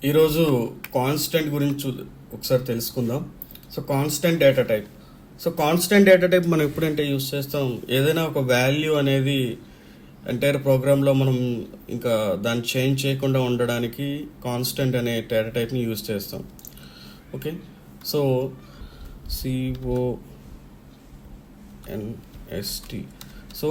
ఈరోజు కాన్స్టెంట్ గురించి ఒకసారి తెలుసుకుందాం. So constant data type. So constant data type మనం ఎప్పుడంటే యూస్ చేస్తాం, ఏదైనా ఒక వాల్యూ అనేది ఎంటైర్ ప్రోగ్రాంలో మనం ఇంకా దాన్ని చేంజ్ చేయకుండా ఉండడానికి కాన్స్టెంట్ అనే డేటా టైప్ని యూస్ చేస్తాం. Okay, so CONST. సో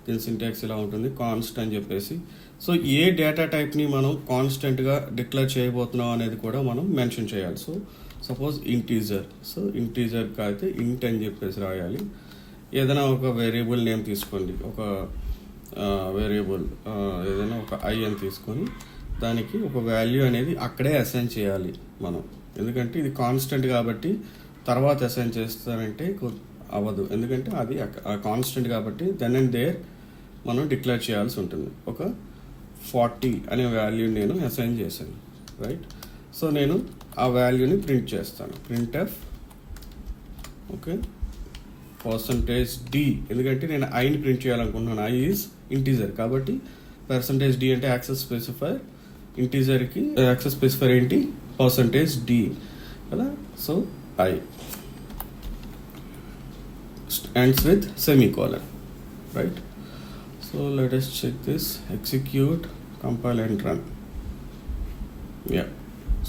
దీని సింటాక్స్ ఇలా ఉంటుంది, కాన్స్ట్ అని చెప్పేసి. సో ఏ డేటా టైప్ని మనం కాన్స్టెంట్గా డిక్లేర్ చేయబోతున్నాం అనేది కూడా మనం మెన్షన్ చేయాలి. So suppose integer. సో ఇంటీజర్కి అయితే ఇంట్ అని చెప్పేసి రాయాలి. ఏదైనా ఒక వేరియబుల్ నేమ్ తీసుకోండి, ఒక వేరియబుల్ ఏదైనా ఒక ఐ అని తీసుకొని దానికి ఒక వాల్యూ అనేది అక్కడే అసైన్ చేయాలి మనం. ఎందుకంటే ఇది కాన్స్టెంట్ కాబట్టి తర్వాత అసైన్ చేస్తారంటే అవ్వదు, ఎందుకంటే అది కాన్స్టెంట్ కాబట్టి దెన్ అండ్ దేర్ మనం డిక్లేర్ చేయాల్సి ఉంటుంది. ఒక 40 అనే వాల్యూని నేను అసైన్ చేశాను, రైట్. సో నేను ఆ వాల్యూని ప్రింట్ చేస్తాను, printf. ఓకే, %d, ఎందుకంటే నేను ఐని ప్రింట్ చేయాలనుకుంటున్నాను. ఐ ఈజ్ ఇంటీజర్ కాబట్టి %d అంటే యాక్సెస్ స్పెసిఫైర్. ఇంటీజర్కి యాక్సెస్ స్పెసిఫైర్ ఏంటి? %d కదా. So I ends with semicolon, right? So let us check this, execute, compile and run. Yeah,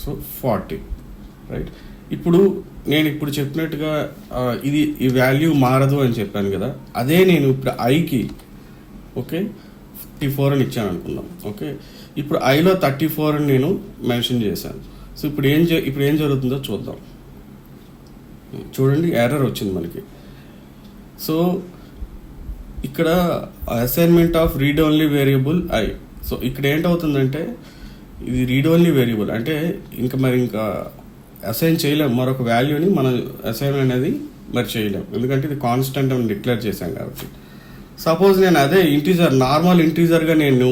so 40, right? ఇప్పుడు నేను చెప్పినట్టుగా ఇది ఈ వాల్యూ మారదు అని చెప్పాను కదా, అదే నేను ఇప్పుడు ఐకి ఓకే 34 అని ఇచ్చాను అనుకుందాం. ఓకే, ఇప్పుడు ఐలో 34 అని నేను మెన్షన్ చేశాను. సో ఇప్పుడు ఏం జరుగుతుందో చూద్దాం. చూడండి, ఎర్రర్ వచ్చింది మనకి. సో ఇక్కడ assignment of read only variable I. So ఇక్కడ ఏంటవుతుందంటే ఇది రీడ్ ఓన్లీ వేరియబుల్ అంటే ఇంకా అసైన్ చేయలేం, మరొక వాల్యూని మనం అసైన్ అనేది మరి చేయలేం, ఎందుకంటే ఇది కాన్స్టెంట్ అని డిక్లేర్ చేశాం కాబట్టి. సపోజ్ నేను అదే ఇంటీజర్, నార్మల్ ఇంటీజర్గా నేను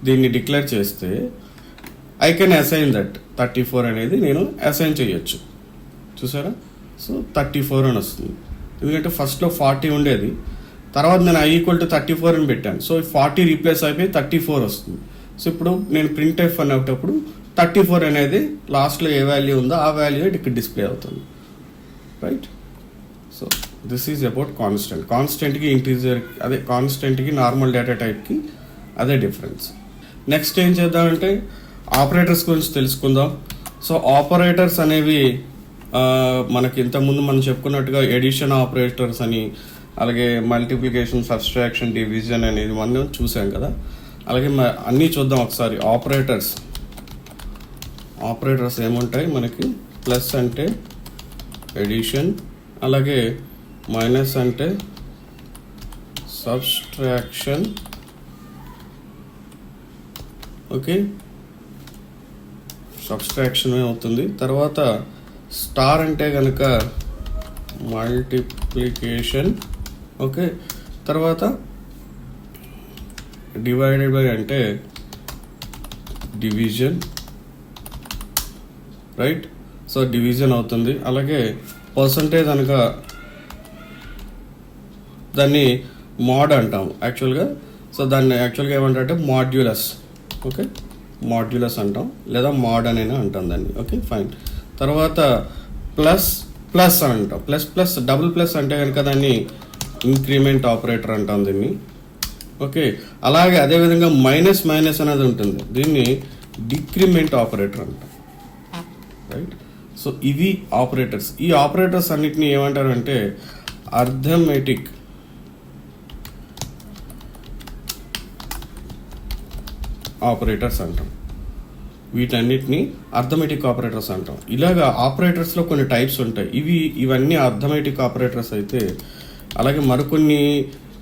దీన్ని డిక్లేర్ చేస్తే ఐ కెన్ అసైన్ దట్ 34 అనేది నేను అసైన్ చేయొచ్చు. చూసారా? సో 34 అని వస్తుంది, ఎందుకంటే ఫస్ట్లో 40 ఉండేది, తర్వాత నేను i = 34 అని పెట్టాను. సో 40 రీప్లేస్ అయిపోయి 34 వస్తుంది. సో ఇప్పుడు నేను printf అనేటప్పుడు 34 అనేది లాస్ట్లో ఏ వాల్యూ ఉందో ఆ వాల్యూ ఇక్కడ డిస్ప్లే అవుతుంది, right. So this is about constant. కాన్స్టెంట్కి ఇంటీజర్, అదే కాన్స్టెంట్కి నార్మల్ డేటా టైప్కి అదే డిఫరెన్స్. నెక్స్ట్ ఏం చేద్దామంటే ఆపరేటర్స్ గురించి తెలుసుకుందాం. సో ఆపరేటర్స్ అనేవి మనకి ఇంతకుముందు మనం చెప్పుకున్నట్టుగా ఎడిషన్ ఆపరేటర్స్ అని, అలాగే మల్టిప్లికేషన్, సబ్స్ట్రాక్షన్, డివిజన్ అనేది మనం చూసాం కదా. అలాగే అన్నీ చూద్దాం ఒకసారి. ఆపరేటర్స్ ఏముంటాయి మనకి? ప్లస్ అంటే ఎడిషన్, అలాగే మైనస్ అంటే సబ్స్ట్రాక్షన్. ఓకే, సబ్స్ట్రాక్షన్ అవుతుంది. తర్వాత స్టార్ అంటే కనుక మల్టిప్లికేషన్. ఓకే, తర్వాత డివైడెడ్ బై అంటే డివిజన్, రైట్. సో డివిజన్ అవుతుంది. అలాగే పర్సంటేజ్ అనక దాన్ని మోడ్ అంటాము యాక్చువల్గా. సో దాన్ని యాక్చువల్గా ఏమంటారంటే మాడ్యులస్. ఓకే, మాడ్యులస్ అంటాం, లేదా మోడ్ అని అంటాం దాన్ని. Okay, fine. తర్వాత ప్లస్ అని అంటాం. ప్లస్ డబుల్ ప్లస్ అంటే కనుక దాన్ని ఇంక్రిమెంట్ ఆపరేటర్ అంటాం దీన్ని. ఓకే, అలాగే అదేవిధంగా మైనస్ అనేది ఉంటుంది, దీన్ని డిక్రిమెంట్ ఆపరేటర్ అంటాం, రైట్. సో ఇవి ఆపరేటర్స్. ఈ ఆపరేటర్స్ అన్నిటిని ఏమంటారు అంటే అర్థమెటిక్ ఆపరేటర్స్ అంటాం. వీటన్నిటిని అర్థమెటిక్ ఆపరేటర్స్ అంటాం. ఇలాగా ఆపరేటర్స్లో కొన్ని టైప్స్ ఉంటాయి. ఇవన్నీ అర్థమెటిక్ ఆపరేటర్స్ అయితే, అలాగే మరికొన్ని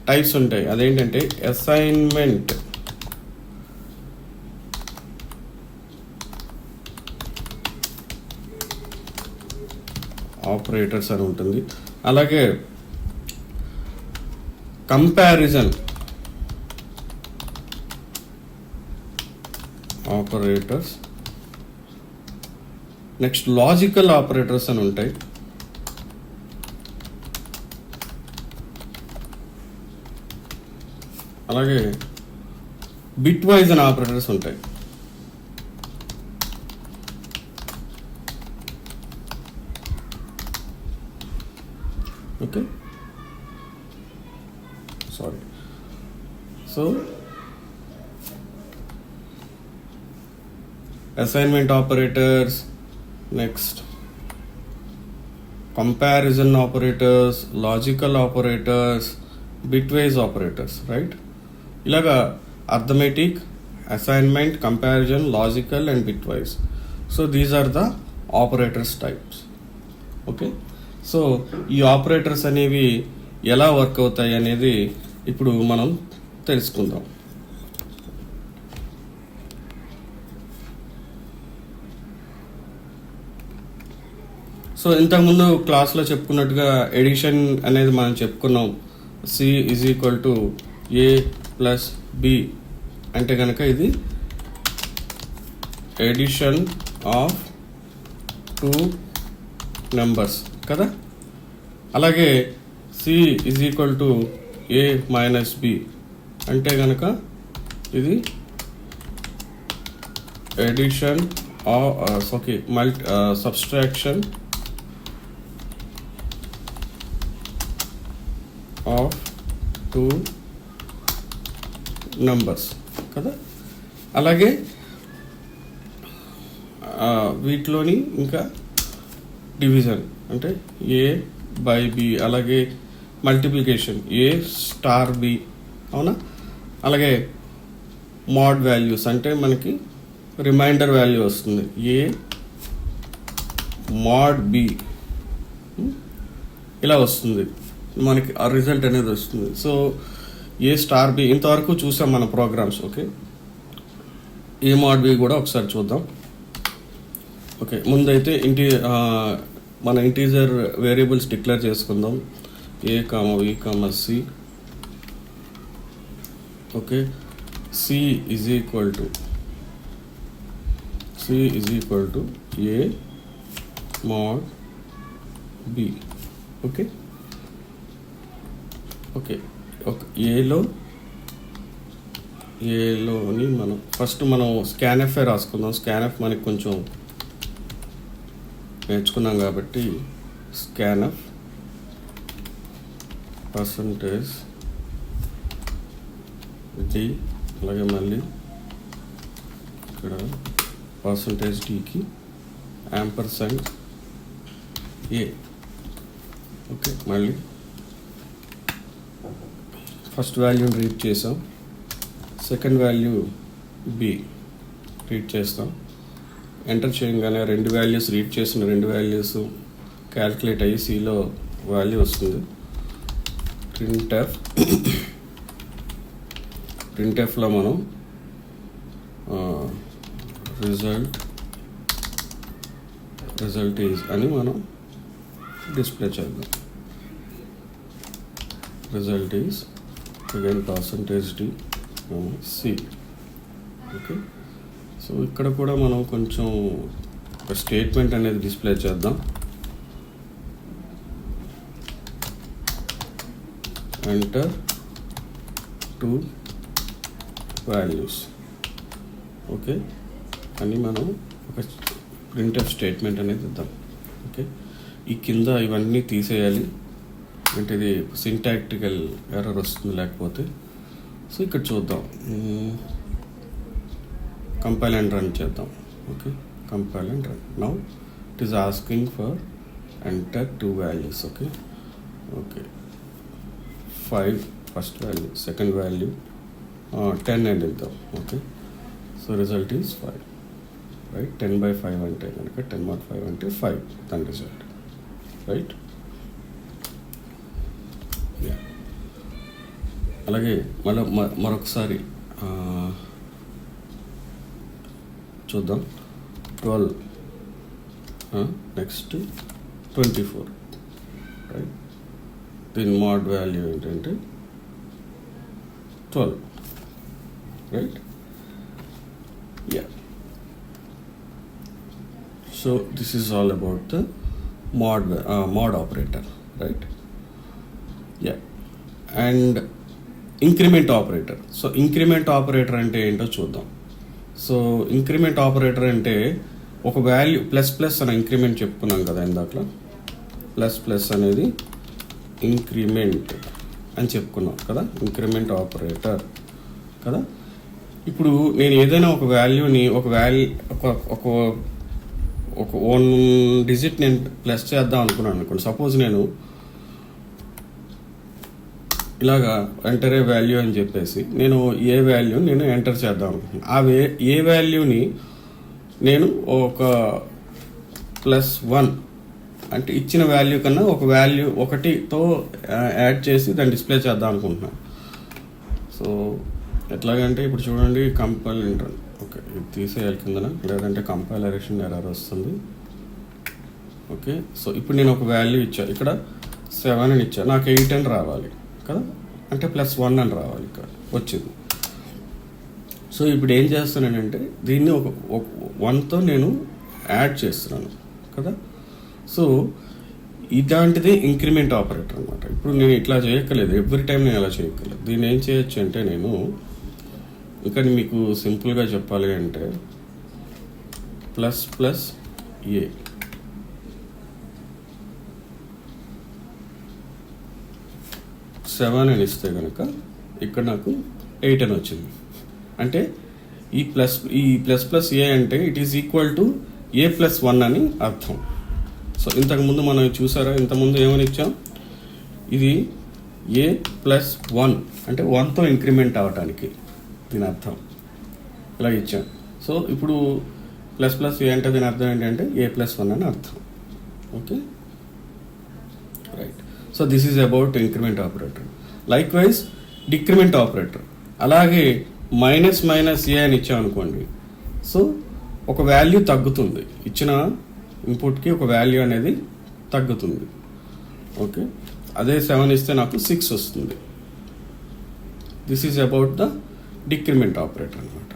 టైప్స్ ఉంటాయి. అదేంటంటే అసైన్మెంట్ ఆపరేటర్స్ అని ఉంటుంది. అలాగే comparison operators. Next logical operators అని ఉంటాయి. అలాగే బిట్ వైజ్ అని ఆపరేటర్స్ ఉంటాయి. Okay. Sorry. So assignment operators, next comparison operators, logical operators, bitwise operators, right? ఇలాగా arithmetic, assignment, comparison, logical and bitwise. So these are the operators types. Okay. So ఈ operators అనేవి ఎలా work అవుతాయి అనేది ఇప్పుడు మనం తెలుసుకుందాం. సో ఇంతకుముందు క్లాస్లో చెప్పుకున్నట్టుగా ఎడిషన్ అనేది మనం చెప్పుకున్నాం. C is equal to A plus B అంటే కనుక ఇది ఎడిషన్ ఆఫ్ 2 నెంబర్స్ కదా. అలాగే C is equal to A minus B అంటే కనుక ఇది ఎడిషన్ సబ్స్ట్రాక్షన్ ఆఫ్ 2 నెంబర్స్ కదా. అలాగే వీటిలోని ఇంకా డివిజన్ అంటే ఏ బై బి, అలాగే మల్టిప్లికేషన్ ఏ స్టార్ బి, అవునా. అలాగే మోడ్ వాల్యూస్ అంటే మనకి రిమైండర్ వాల్యూ వస్తుంది ఏ మోడ్ బి, ఇలా వస్తుంది మనకి ఆ రిజల్ట్ అనేది వస్తుంది. సో ఏ స్టార్ బి ఇంతవరకు చూసాం మన ప్రోగ్రామ్స్. ఓకే. ఏ మోడ్ బి కూడా ఒకసారి చూద్దాం. ఓకే. ముందైతే మన ఇంటీజర్ వేరియబుల్స్ డిక్లేర్ చేసుకుందాం. A comma B comma C. Okay. C is equal to A mod B. Okay. Okay. ఏలోని మనం ఫస్ట్ స్కాన్ఎఫ్ రాసుకుందాం. స్కాన్ఎఫ్ మనకి కొంచెం నేర్చుకున్నాం కాబట్టి స్కాన్ఎఫ్ పర్సంటేజ్ డి, అలాగే మళ్ళీ ఇక్కడ పర్సంటేజ్ డికి యాంపర్సెంట్ ఏ. ఓకే. మళ్ళీ ఫస్ట్ వాల్యూని రీడ్ చేసాం, సెకండ్ వాల్యూ బి రీడ్ చేస్తాం. ఎంటర్ చేయగానే రెండు వాల్యూస్ రీడ్ చేసిన రెండు వాల్యూస్ క్యాల్కులేట్ అయ్యి సిలో వాల్యూ వస్తుంది. ప్రింట్ఎఫ్లో మనం రిజల్ట్ ఈజ్ అని మనం డిస్ప్లే చేద్దాం. Result is again percentage D C. Okay. So ఇక్కడ కూడా మనం కొంచెం ఒక స్టేట్మెంట్ అనేది డిస్ప్లే చేద్దాం. Enter 2 values. ఓకే. అని మనం ఒక ప్రింట్ఎఫ్ స్టేట్మెంట్ అనేది ఇద్దాం. ఓకే. ఈ కింద ఇవన్నీ తీసేయాలి అంటే ఇది సింటాక్టికల్ ఎర్రర్ వస్తుంది లేకపోతే. సో ఇక్కడ చూద్దాం, కంపైల్ అండ్ రన్ చేద్దాం. Okay. Compile and run. Now it is asking for enter 2 values. Okay. Okay. 5 first value, second value 10 అని ఇద్దాం. Okay. So result is 5, right. 10/5 అంటే కనుక 10/5 అంటే 5 దాని రిజల్ట్, రైట్. అలాగే మరొకసారి చూద్దాం. 12 నెక్స్ట్ 24, రైట్. దీని మోడ్ వాల్యూ ఏంటంటే 12, right. So this is all about the mod operator, right? Yeah. And increment operator. So increment operator అంటే ఏంటో చూద్దాం. సో ఇంక్రిమెంట్ ఆపరేటర్ అంటే ఒక వాల్యూ ప్లస్ అని ఇంక్రిమెంట్ చెప్పుకున్నాం కదా ఇందాక. ప్లస్ అనేది ఇంక్రిమెంట్ అని చెప్పుకున్నాం కదా, ఇంక్రిమెంట్ ఆపరేటర్ కదా. ఇప్పుడు నేను ఏదైనా ఒక వాల్యూని ఒక వన్ డిజిట్ నేను ప్లస్ చేద్దాం అనుకున్నాను అనుకోండి. సపోజ్ నేను ఇలాగా ఎంటర్ ఏ వాల్యూ అని చెప్పేసి నేను ఏ వాల్యూని నేను ఎంటర్ చేద్దాం అనుకుంటున్నాను. ఏ వాల్యూని నేను ఒక +1 అంటే ఇచ్చిన వాల్యూ కన్నా ఒక వాల్యూ ఒకటితో యాడ్ చేసి దాన్ని డిస్ప్లే చేద్దాం అనుకుంటున్నాను. సో ఎట్లాగంటే ఇప్పుడు చూడండి, కంపైల్ ఇంటర్ ఓకే ఇది తీసేయాలి కిందన, లేదంటే కంపైలరేషన్ ఎర్రర్ వస్తుంది. ఓకే, సో ఇప్పుడు నేను ఒక వాల్యూ ఇచ్చా, ఇక్కడ 7 అని ఇచ్చా, నాకు 8 అని రావాలి కదా, అంటే +1 అని రావాలి, ఇక్కడ వచ్చింది. సో ఇప్పుడు ఏం చేస్తున్నానంటే దీన్ని ఒక 1తో నేను యాడ్ చేస్తున్నాను కదా. సో ఇలాంటిది ఇంక్రిమెంట్ ఆపరేటర్ అనమాట. ఇప్పుడు నేను ఇట్లా చేయక్కర్లేదు, ఎవ్రీ టైం నేను అలా చేయక్కర్లేదు. దీన్ని ఏం చేయొచ్చు అంటే నేను ఇక్కడ మీకు సింపుల్గా చెప్పాలి అంటే ++a +7 అని ఇస్తే కనుక ఇక్కడ నాకు 8 అని వచ్చింది. అంటే ఈ ++a అంటే it is equal to a+1 అని అర్థం. సో ఇంతకుముందు మనం చూసారా, ఇంతకుముందు ఏమని ఇచ్చాం, ఇది a+1 అంటే 1తో ఇంక్రిమెంట్ అవ్వటానికి దీని అర్థం ఇలా ఇచ్చాం. సో ఇప్పుడు ++a అంటే దీని అర్థం ఏంటంటే a+1 అని అర్థం. Okay right. So this is about increment operator. Like wise decrement operator అలాగే -a అని ఇచ్చాం అనుకోండి. సో ఒక వాల్యూ తగ్గుతుంది, ఇచ్చిన ఇన్పుట్కి ఒక వాల్యూ అనేది తగ్గుతుంది. ఓకే, అదే 7 ఇస్తే నాకు 6 వస్తుంది. This is about the decrement operator అనమాట.